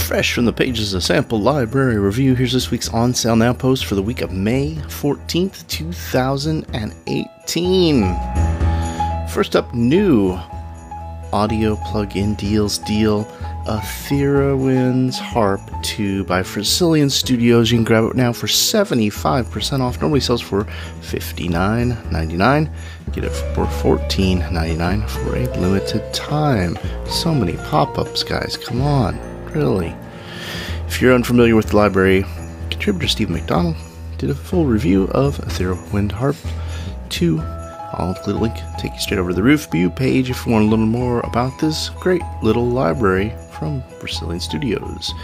Fresh from the pages of Sample Library Review, here's this week's on sale now post for the week of May 14th, 2018. First up, new audio plug-in deals deal, Etherealwinds Harp 2 by Versilian Studios. You can grab it now for 75% off. Normally sells for $59.99. Get it for $14.99 for a limited time. So many pop-ups, guys. Come on. Really. If you're unfamiliar with the library, contributor Steve McDonald did a full review of Etherealwinds Harp 2. I'll include a link, take you straight over to the review page if you want to learn more about this great little library from Versilian Studios.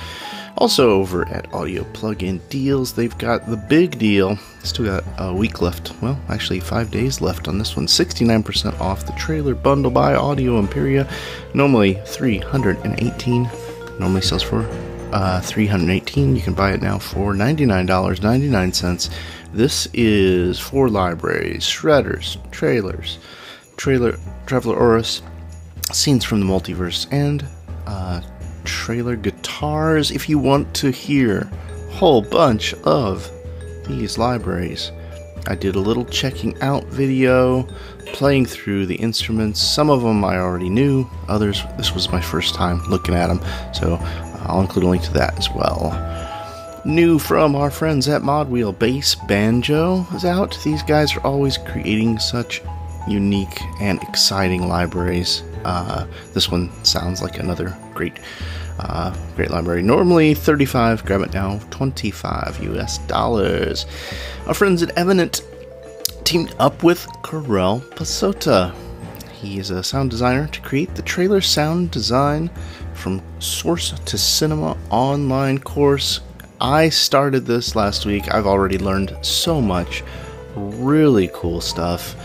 Also over at Audio Plugin Deals, they've got the big deal. Still got a week left. Well, actually 5 days left on this one. 69% off the trailer bundle by Audio Imperia. Normally $318. Normally sells for $318. You can buy it now for $99.99. This is for libraries, shredders, trailers, Traveler Oris, scenes from the multiverse, and trailer guitars. If you want to hear a whole bunch of these libraries, I did a little checking out video, playing through the instruments. Some of them I already knew, others this was my first time looking at them, so I'll include a link to that as well. New from our friends at Modwheel, bass Banjo is out. These guys are always creating such unique and exciting libraries. This one sounds like another great library. Normally $35, grab it now, $25 US. Our friends at Evenant teamed up with Karel Psota. He is a sound designer to create the trailer sound design from source to cinema online course. I started this last week. I've already learned so much really cool stuff.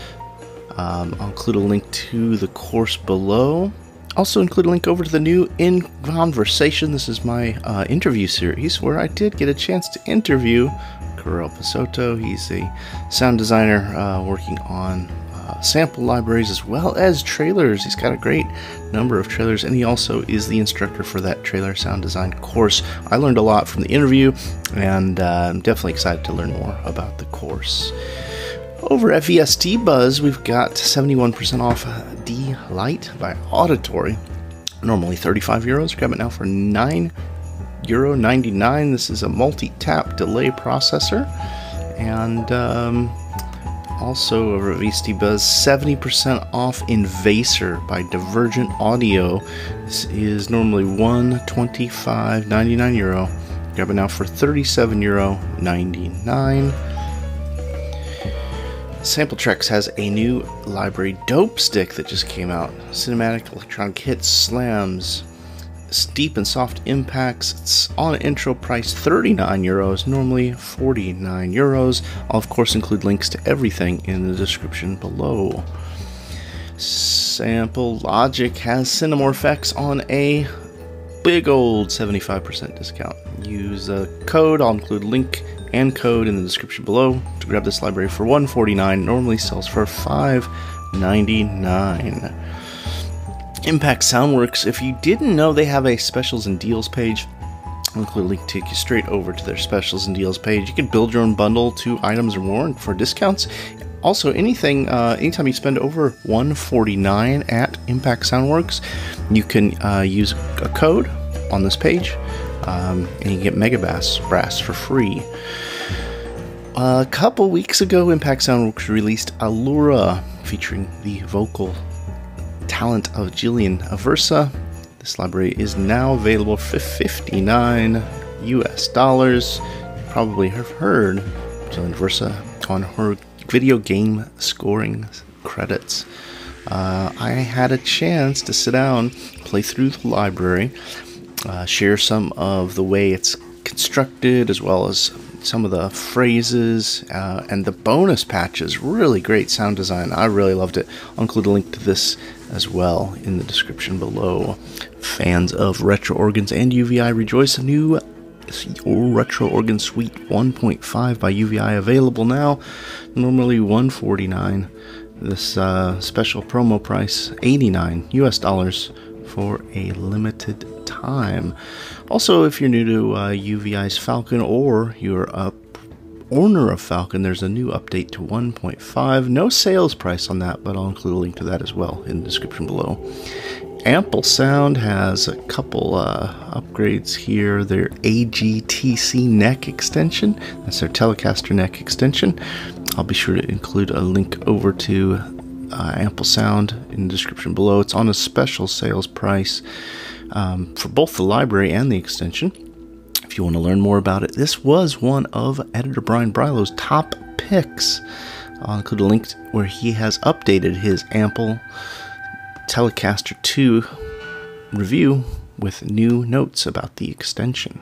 I'll include a link to the course below. Also include a link over to the new In Conversation. This is my interview series where I did get a chance to interview Karel Psota. He's a sound designer working on sample libraries as well as trailers. He's got a great number of trailers, and he also is the instructor for that trailer sound design course. I learned a lot from the interview, and I'm definitely excited to learn more about the course. Over at VST Buzz, we've got 71% off D Lite by Auditory. Normally €35. Grab it now for €9.99. This is a multi-tap delay processor. And also over at VST Buzz, 70% off Invaser by Divergent Audio. This is normally €125.99. Grab it now for €37.99. Sampletraxx has a new library, Dopestick, that just came out. Cinematic electronic hits, slams, deep and soft impacts. It's on intro price €39, normally €49. I'll of course include links to everything in the description below. Samplelogic has Cinemorphx on a big old 75% discount. Use a code. I'll include link and code in the description below to grab this library for $149. Normally sells for $5.99. Impact Soundworks, if you didn't know, they have a specials and deals page. I'll include a link to take you straight over to their specials and deals page. You can build your own bundle, 2 items or more for discounts. Also, anything, anytime you spend over $149 at Impact Soundworks, you can use a code on this page, and you get Mega Brass for free. A couple weeks ago, Impact Soundworks released ALLURA, featuring the vocal talent of Jillian Aversa. This library is now available for $59 US. You probably have heard Jillian Aversa on her video game scoring credits. I had a chance to sit down, play through the library, share some of the way it's constructed, as well as some of the phrases and the bonus patches. Really great sound design. I really loved it. I'll include a link to this as well in the description below. Fans of retro organs and UVI rejoice. A new retro organ suite 1.5 by UVI available now. Normally $149. This special promo price $89 US for a limited time. Also, if you're new to UVI's Falcon, or you're a owner of Falcon, there's a new update to 1.5. No sales price on that, but I'll include a link to that as well in the description below. AmpleSound has a couple upgrades here. Their AGTC neck extension, that's their Telecaster neck extension. I'll be sure to include a link over to AmpleSound in the description below. It's on a special sales price for both the library and the extension. If you want to learn more about it, this was one of editor Brian Brilow's top picks. I'll include a link where he has updated his Ample Telecaster 2 review with new notes about the extension.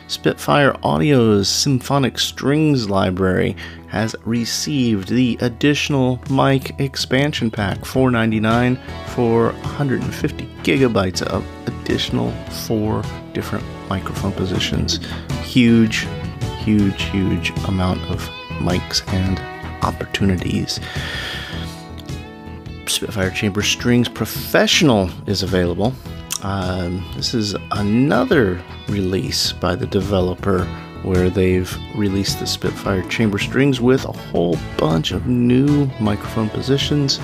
Spitfire Audio's Symphonic Strings library has received the additional mic expansion pack, $4.99 for 150 gigabytes of additional 4 different microphone positions. Huge amount of mics and opportunities. Spitfire Chamber Strings Professional is available. This is another release by the developer where they've released the Spitfire Chamber Strings with a whole bunch of new microphone positions.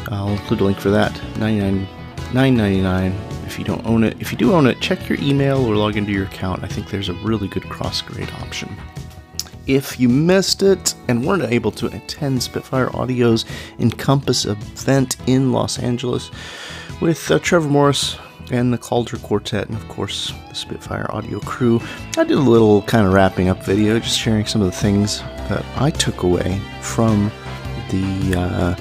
I'll include a link for that. $9.99 if you don't own it. If you do own it, check your email or log into your account. I think there's a really good cross-grade option. If you missed it and weren't able to attend Spitfire Audio's Encompass event in Los Angeles with Trevor Morris and the Calder Quartet and of course the Spitfire Audio crew, I did a little kind of wrapping up video, just sharing some of the things that I took away from the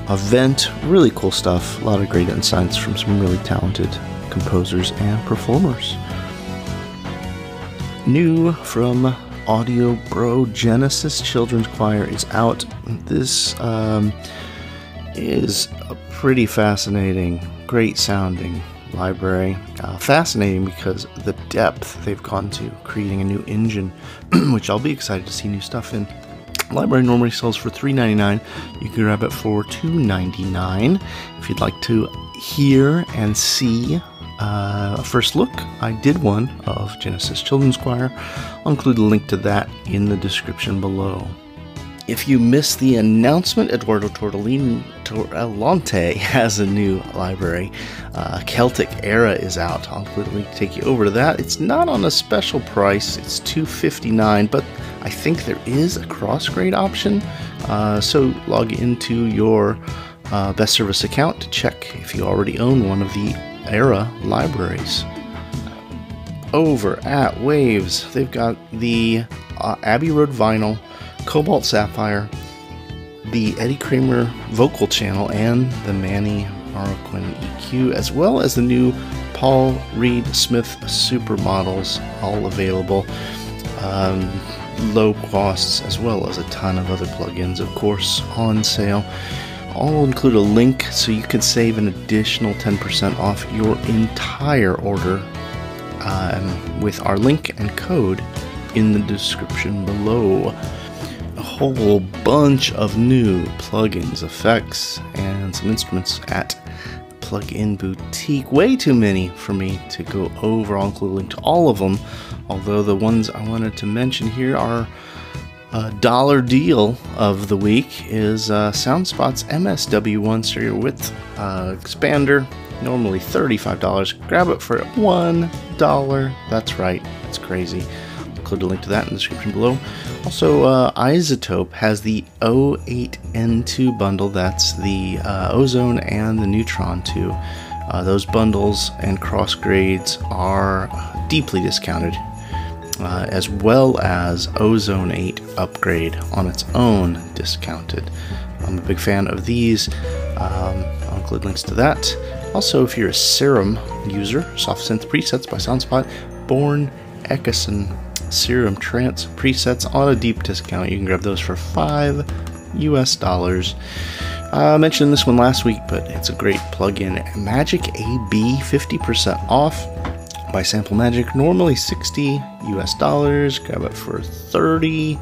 event. Really cool stuff, a lot of great insights from some really talented composers and performers. New from Audio Bro, Genesis Children's Choir is out. This is a pretty fascinating, great sounding library. Fascinating because the depth they've gone to creating a new engine, which I'll be excited to see new stuff in. The library normally sells for $3.99. You can grab it for $2.99. If you'd like to hear and see a first look, I did one of Genesis Children's Choir. I'll include a link to that in the description below. If you missed the announcement, Eduardo Torrelante has a new library. Celtic Era is out. I'll include a link to take you over to that. It's not on a special price. It's $2.59, but I think there is a cross-grade option. So log into your Best Service account to check if you already own one of the Era libraries. Over at Waves, they've got the Abbey Road Vinyl, Cobalt Sapphire, the Eddie Kramer vocal channel, and the Manny Marroquin EQ, as well as the new Paul Reed Smith supermodels, all available. Low costs, as well as a ton of other plugins, of course, on sale. I'll include a link so you can save an additional 10% off your entire order with our link and code in the description below. A whole bunch of new plugins, effects, and some instruments at Plugin Boutique. Way too many for me to go over. I'll include a link to all of them, although the ones I wanted to mention here are dollar deal of the week is SoundSpot's MSW1 stereo width expander, normally $35. Grab it for $1. That's right, that's crazy. I'll include a link to that in the description below. Also, Isotope has the O8N2 bundle. That's the Ozone and the Neutron 2. Those bundles and cross grades are deeply discounted, as well as Ozone 8 upgrade on its own discounted. I'm a big fan of these. I'll include links to that. Also, if you're a Serum user, Soft Synth Presets by SoundSpot, Born Eckerson Serum Trance presets on a deep discount. You can grab those for $5 US. I mentioned this one last week, but it's a great plugin. Magic AB 50% off by Sample Magic, normally $60 US. Grab it for $30.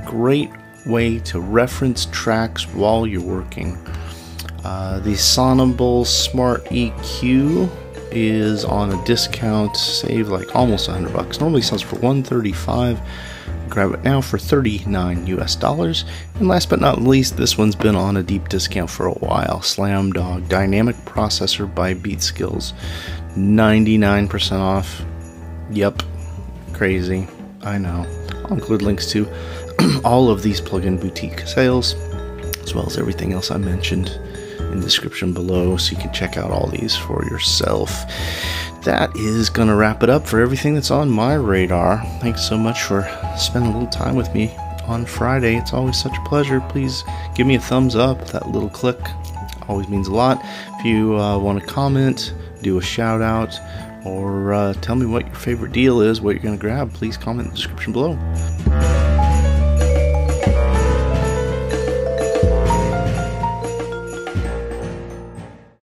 Great way to reference tracks while you're working. The Sonable Smart EQ is on a discount, save like almost $100. Normally sells for $135. Grab it now for $39 US. And last but not least, this one's been on a deep discount for a while. Slam Dog Dynamic Processor by Beat Skills, 99% off. Yep, crazy. I know. I'll include links to all of these plugin boutique sales, as well as everything else I mentioned in the description below, so you can check out all these for yourself. That is going to wrap it up for everything that's on my radar. Thanks so much for spending a little time with me on Friday. It's always such a pleasure. Please give me a thumbs up. That little click always means a lot. If you want to comment, do a shout out, or tell me what your favorite deal is, what you're going to grab, please comment in the description below.